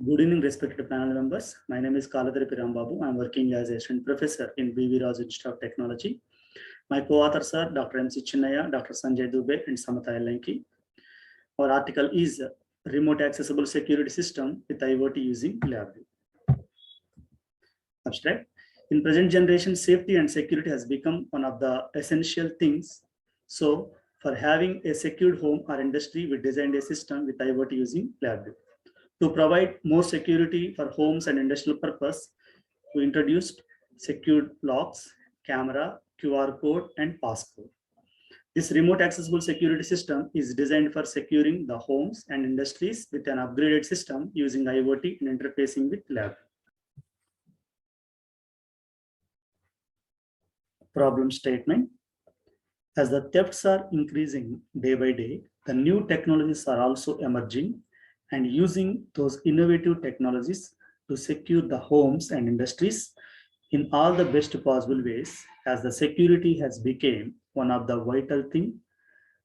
Good evening, respected panel members. My name is Kaladari Rambabu. I am working as assistant professor in B.V. Rao Institute of Technology. My co-authors are Dr. M.C. Chinnaya, Dr. Sanjay Dubey, and Samatha Yellanki. Our article is Remote Accessible Security System with IoT using LabVIEW. Abstract. In present generation, safety and security has become one of the essential things. So, for having a secured home or industry, we designed a system with IoT using LabVIEW. To provide more security for homes and industrial purpose, we introduced secured locks, camera, QR code, and passcode. This remote accessible security system is designed for securing the homes and industries with an upgraded system using IoT and interfacing with lab. Problem statement. As the thefts are increasing day by day, the new technologies are also emerging, and using those innovative technologies to secure the homes and industries in all the best possible ways, as the security has become one of the vital thing,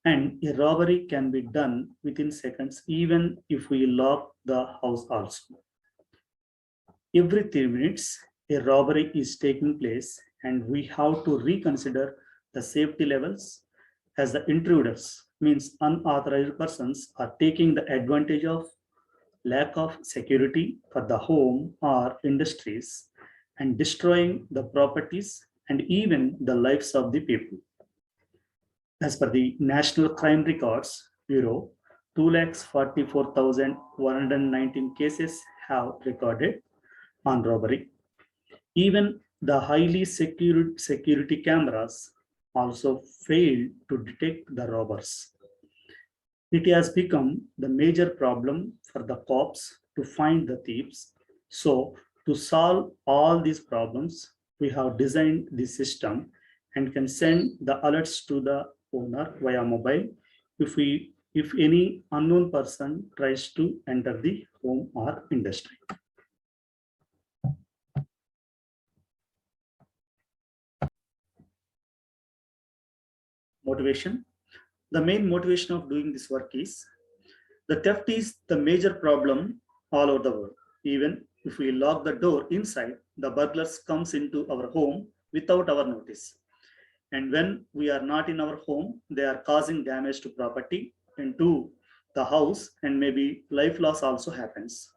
and a robbery can be done within seconds even if we lock the house also. Every 3 minutes, a robbery is taking place, and we have to reconsider the safety levels, as the intruders, means unauthorized persons, are taking the advantage of lack of security for the home or industries and destroying the properties and even the lives of the people. As per the National Crime Records Bureau, 2,44,119 cases have recorded on robbery. Even the highly secured security cameras also failed to detect the robbers. It has become the major problem for the cops to find the thieves. So, to solve all these problems, we have designed the system and can send the alerts to the owner via mobile if any unknown person tries to enter the home or industry. Motivation. The main motivation of doing this work is the theft is the major problem all over the world. Even if we lock the door inside, the burglars comes into our home without our notice. And when we are not in our home, they are causing damage to property and to the house, and maybe life loss also happens.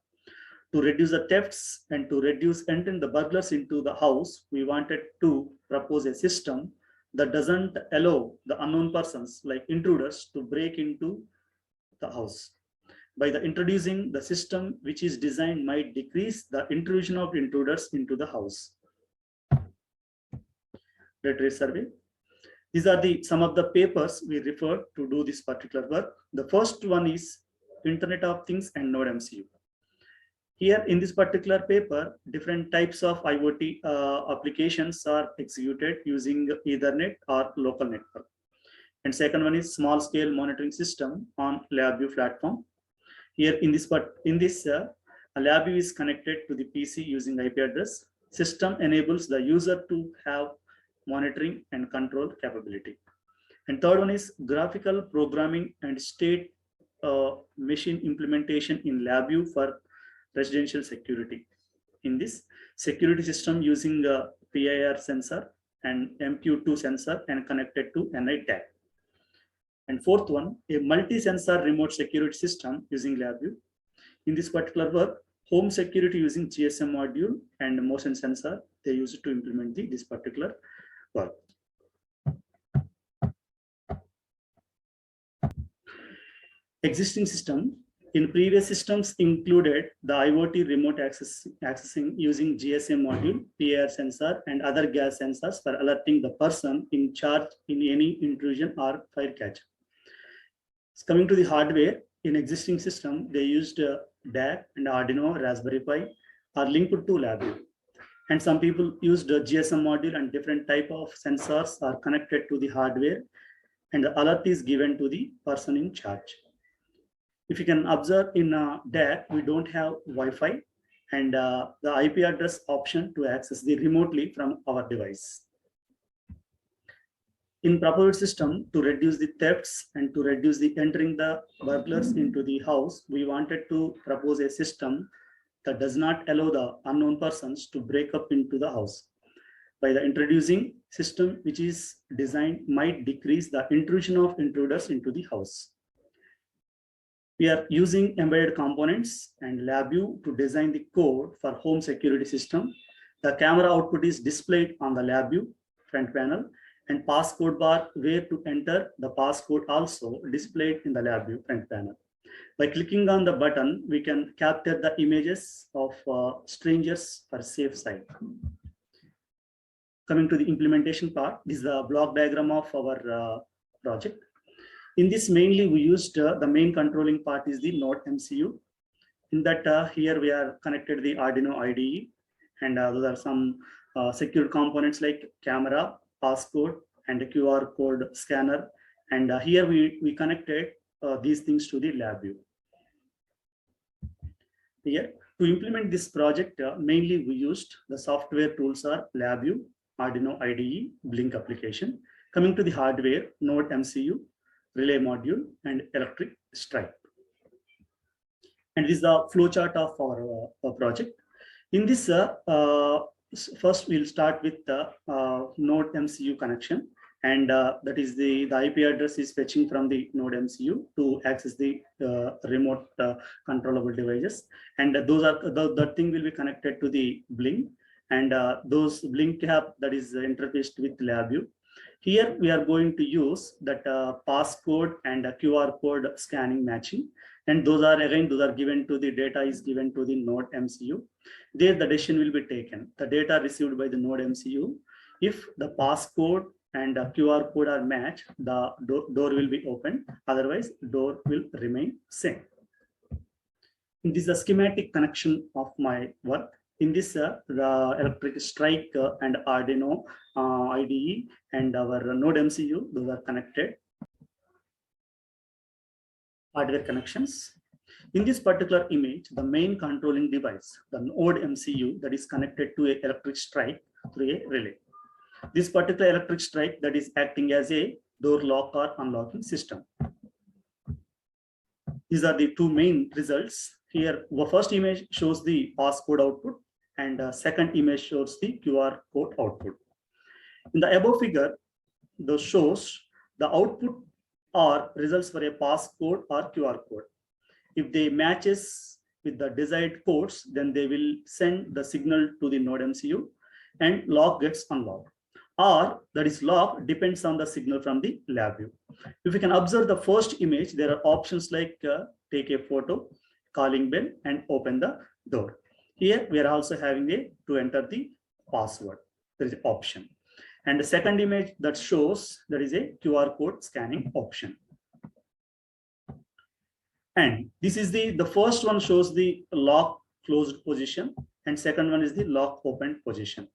To reduce the thefts and to reduce entering the burglars into the house, we wanted to propose a system that doesn't allow the unknown persons like intruders to break into the house. By the introducing the system which is designed might decrease the intrusion of intruders into the house. Literature survey. These are some of the papers we refer to do this particular work. The first one is Internet of Things and Node MCU. Here in this particular paper, different types of IoT applications are executed using Ethernet or local network. And second one is small scale monitoring system on LabVIEW platform. Here in this LabVIEW is connected to the PC using IP address. System enables the user to have monitoring and control capability. And third one is graphical programming and state machine implementation in LabVIEW for residential security. In this security system using a PIR sensor and MQ2 sensor and connected to NI tag. And fourth one, a multi-sensor remote security system using LabVIEW. In this particular work, home security using GSM module and motion sensor, they use it to implement this particular work. Existing system. In previous systems included the IoT remote accessing using GSM module, PIR sensor, and other gas sensors for alerting the person in charge in any intrusion or fire catch. Coming to the hardware, in existing system, they used DAC and Arduino, Raspberry Pi are linked to LabVIEW. And some people used the GSM module, and different type of sensors are connected to the hardware, and the alert is given to the person in charge. If you can observe in DAC, we don't have Wi-Fi and the IP address option to access the remotely from our device. In proposed system, to reduce the thefts and to reduce the entering the burglars into the house, we wanted to propose a system that does not allow the unknown persons to break up into the house. By the introducing system which is designed might decrease the intrusion of intruders into the house. We are using embedded components and LabVIEW to design the code for home security system. The camera output is displayed on the LabVIEW front panel, and passcode bar where to enter the passcode also displayed in the LabVIEW front panel. By clicking on the button, we can capture the images of strangers for safe side. Coming to the implementation part, this is the block diagram of our project. In this, mainly we used the main controlling part is the Node MCU. In that, here we are connected the Arduino IDE, and those are some secure components like camera, passcode, and a QR code scanner. And here we connected these things to the LabVIEW. Here, to implement this project, mainly we used the software tools are LabVIEW, Arduino IDE, Blink application. Coming to the hardware, Node MCU, relay module, and electric stripe. And this is the flowchart of our project. In this, first we'll start with the Node MCU connection, and that is the IP address is fetching from the Node MCU to access the remote controllable devices, and those are that thing will be connected to the Blink, and those Blink app that is interfaced with LabVIEW. Here we are going to use that passcode and QR code scanning matching, and those are given to the data is given to the Node MCU. There the decision will be taken. The data received by the Node MCU, if the passcode and QR code are matched, the door will be open. Otherwise, door will remain same. This is a schematic connection of my work. In this, the electric strike and Arduino IDE and our Node MCU, those are connected. Hardware connections. In this particular image, the main controlling device, the Node MCU, that is connected to an electric strike through a relay. This particular electric strike that is acting as a door lock or unlocking system. These are the two main results. Here, the first image shows the passcode output, and second image shows the QR code output. In the above figure, those shows the output or results for a passcode or QR code. If they matches with the desired codes, then they will send the signal to the Node MCU and lock gets unlocked. Or that is lock depends on the signal from the LabVIEW. If you can observe the first image, there are options like take a photo, calling bell, and open the door. Here we are also having to enter the password. There is an option. And the second image that shows there is a QR code scanning option. And this is the first one shows the lock closed position, and second one is the lock open position.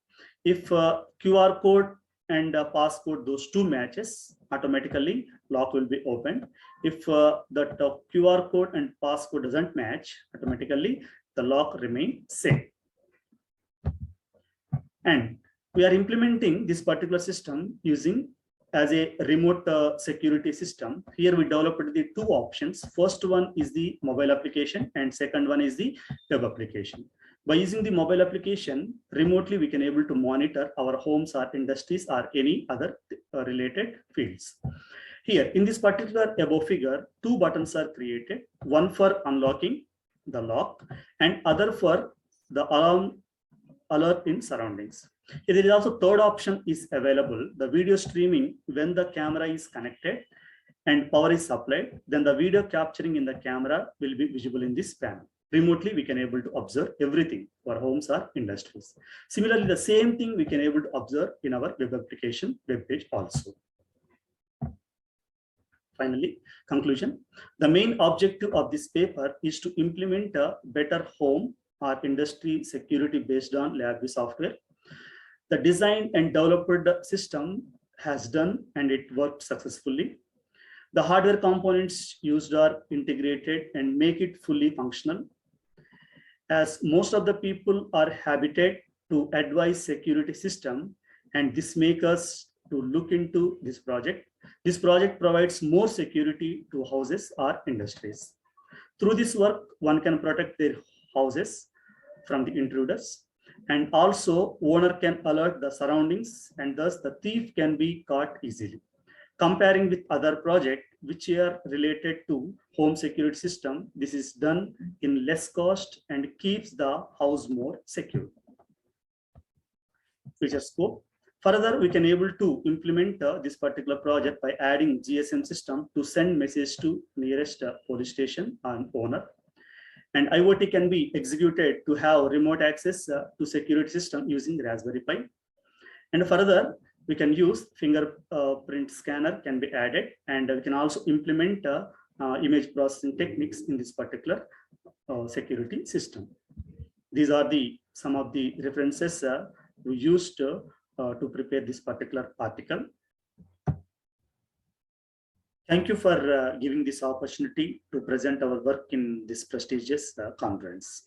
If QR code and passcode, those two matches, automatically lock will be opened. If that QR code and passcode doesn't match, automatically the lock remain same. And we are implementing this particular system using as a remote security system. Here we developed the two options. First one is the mobile application, and second one is the web application. By using the mobile application, remotely we can able to monitor our homes or industries or any other related fields. Here in this particular above figure, two buttons are created, one for unlocking the lock and other for the alarm alert in surroundings. Here there is also third option is available, the video streaming. When the camera is connected and power is supplied, then the video capturing in the camera will be visible in this panel. Remotely we can able to observe everything for homes or industries. Similarly, the same thing we can able to observe in our web application web page also. Finally, conclusion. The main objective of this paper is to implement a better home or industry security based on LabVIEW software. The design and developed system has done and it worked successfully. The hardware components used are integrated and make it fully functional. As most of the people are habited to advise security system, and this makes us to look into this project. This project provides more security to houses or industries. Through this work, one can protect their houses, from the intruders. And also owner can alert the surroundings and thus the thief can be caught easily. Comparing with other projects which are related to home security system, this is done in less cost and keeps the house more secure. Feature scope. Further, we can able to implement this particular project by adding GSM system to send message to nearest police station and owner. And IoT can be executed to have remote access to security system using Raspberry Pi. And further, we can use fingerprint scanner can be added, and we can also implement image processing techniques in this particular security system. These are some of the references we used to prepare this particular article. Thank you for giving this opportunity to present our work in this prestigious conference.